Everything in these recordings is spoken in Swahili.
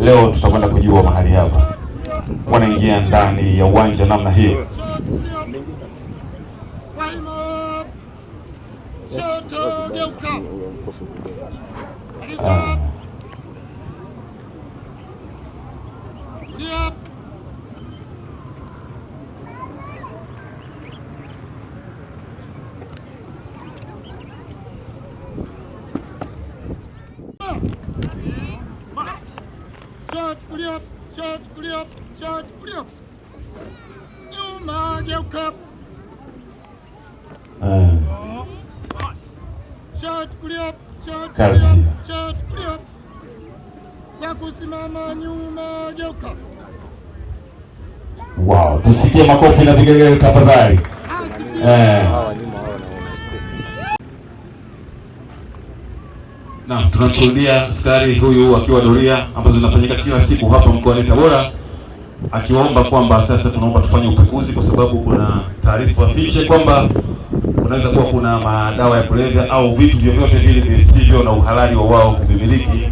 Leo tutakwenda kujua mahali hapa wanaingia ndani ya uwanja namna hiyo. Nyuma geuka. Kazi. Kwa kusimama nyuma geuka. Wow, tusikie makofi na vigelegele tafadhali. Naam, tunashuhudia askari huyu akiwa doria ambazo zinafanyika kila siku hapa mkoani Tabora, akiwaomba kwamba sasa tunaomba tufanye upekuzi kwa sababu kuna taarifa fiche kwamba unaweza kuwa kuna madawa ya kulevya au vitu vyovyote vile visivyo na uhalali wa wao kuvimiliki.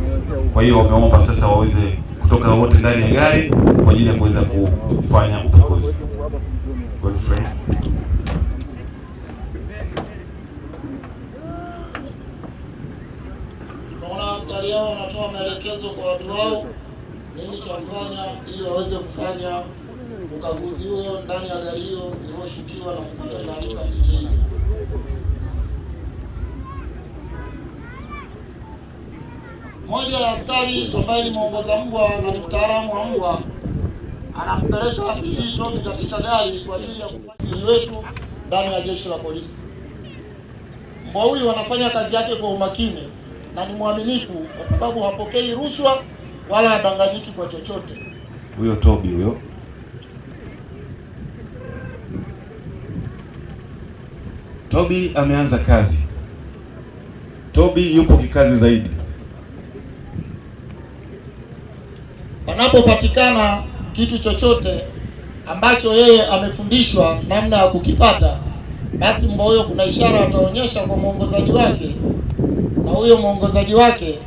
Kwa hiyo wameomba sasa waweze kutoka wote ndani ya gari kwa ajili ya kuweza kufanya upekuzi. Askari hao wanatoa maelekezo kwa watu wao nini cha kufanya ili waweze kufanya ukaguzi huo ndani ya gari hiyo iliyoshukiwa na kupata taarifa fiche hizo. Mmoja ya askari ambaye ni mwongoza mbwa na ni mtaalamu wa mbwa anampeleka Billy Tobi katika gari kwa ajili ya kufanya wetu ndani ya jeshi la polisi. Mbwa huyu anafanya kazi yake kwa umakini na ni mwaminifu kwa sababu hapokei rushwa wala hadanganyiki kwa chochote. Huyo Tobi huyo. Tobi ameanza kazi. Tobi yupo kikazi zaidi. Panapopatikana kitu chochote ambacho yeye amefundishwa namna ya kukipata, basi mbwa huyo kuna ishara ataonyesha kwa mwongozaji wake, na huyo mwongozaji wake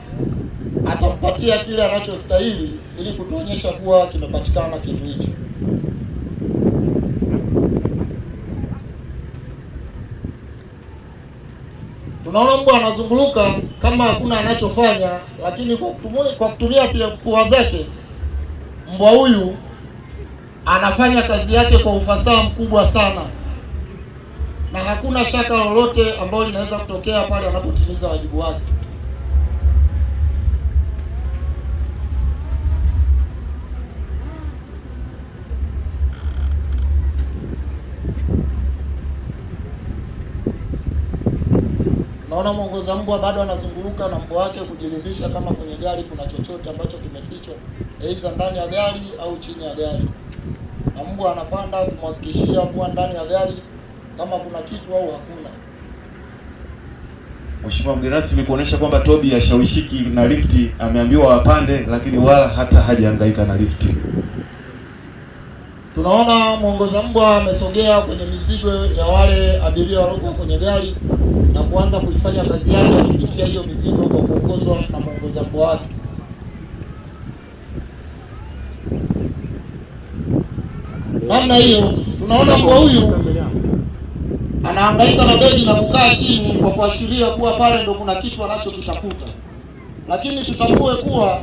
atampatia kile anachostahili ili kutuonyesha kuwa kimepatikana kitu hicho. Tunaona mbwa anazunguluka kama hakuna anachofanya, lakini kwa kutumia pia pua zake, mbwa huyu anafanya kazi yake kwa ufasaha mkubwa sana, na hakuna shaka lolote ambalo linaweza kutokea pale anapotimiza wajibu wake. Naona mwongoza mbwa bado anazunguluka na mbwa wake kujiridhisha kama kwenye gari kuna chochote ambacho kimefichwa, aidha ndani ya gari au chini ya gari, na mbwa anapanda kumhakikishia kuwa ndani ya gari kama kuna kitu au hakuna. Mheshimiwa mgeni rasmi, kuonesha kwamba Tobi hashawishiki na lifti, ameambiwa apande lakini wala hata hajahangaika na lifti. Tunaona mwongoza mbwa amesogea kwenye mizigo ya wale abiria waliokuwa kwenye gari na kuanza kuifanya kazi yake kupitia hiyo mizigo kwa kuongozwa na mwongoza mbwa wake. Namna hiyo tunaona mbwa huyu anahangaika na begi na kukaa chini kwa kuashiria kuwa pale ndo kuna kitu anachokitafuta, lakini tutambue kuwa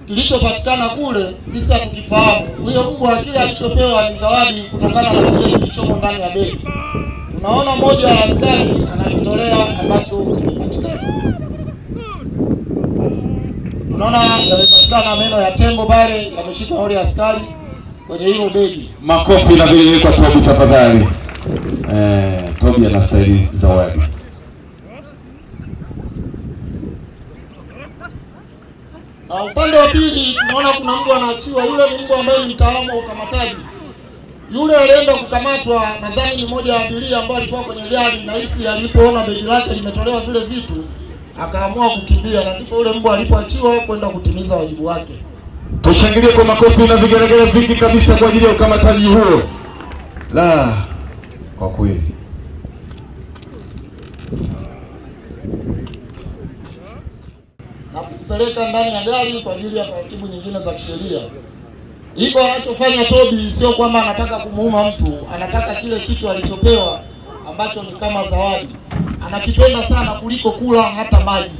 kilichopatikana kule sisi hatukifahamu. Huyo mbwa kile alichopewa ni zawadi kutokana na kile kilichomo ndani ya begi. Tunaona mmoja wa askari anajitolea ambacho kimepatikana. Tunaona yamepatikana meno ya tembo pale yameshika wale askari kwenye hilo begi. Makofi na vile kwa Tobi tafadhali. Tobi anastahili zawadi. Na upande wa pili tunaona kuna mbwa anaachiwa. Yule ni mbwa ambaye ni mtaalamu wa ukamataji. Yule alienda kukamatwa, nadhani ni mmoja wa abiria ambao alikuwa kwenye gari, na hisi alipoona begi lake limetolewa vile vitu akaamua kukimbia, na ndipo yule mbwa alipoachiwa kwenda kutimiza wajibu wake. Tushangilie kwa makofi na vigelegele vingi kabisa kwa ajili ya ukamataji huo. La, kwa kweli. kupeleka ndani ya gari kwa ajili ya taratibu nyingine za kisheria. Hiko anachofanya Tobi sio kwamba anataka kumuuma mtu, anataka kile kitu alichopewa ambacho ni kama zawadi. Anakipenda sana kuliko kula hata maji.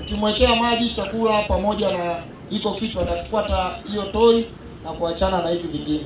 Ukimwekea maji, chakula pamoja na hiko kitu, atakifuata hiyo toi na kuachana na hivi vingine.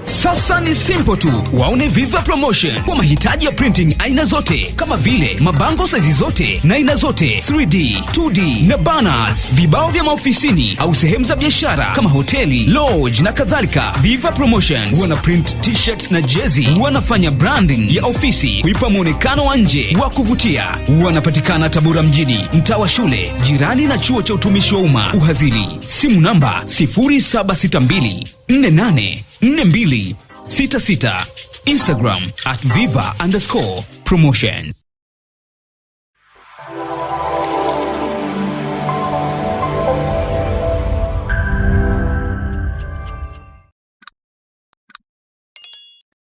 Sasa ni simple tu. Waone Viva Promotion kwa mahitaji ya printing aina zote kama vile mabango size zote na aina zote, 3D, 2D na banners, vibao vya maofisini au sehemu za biashara kama hoteli, lodge na kadhalika. Viva Promotions wana print t-shirts na jezi, wanafanya branding ya ofisi kuipa muonekano wa nje wa kuvutia. Wanapatikana Tabora mjini, mtaa wa shule, jirani na chuo cha utumishi wa umma Uhazili. Simu namba 0762484266. Instagram @viva_promotion.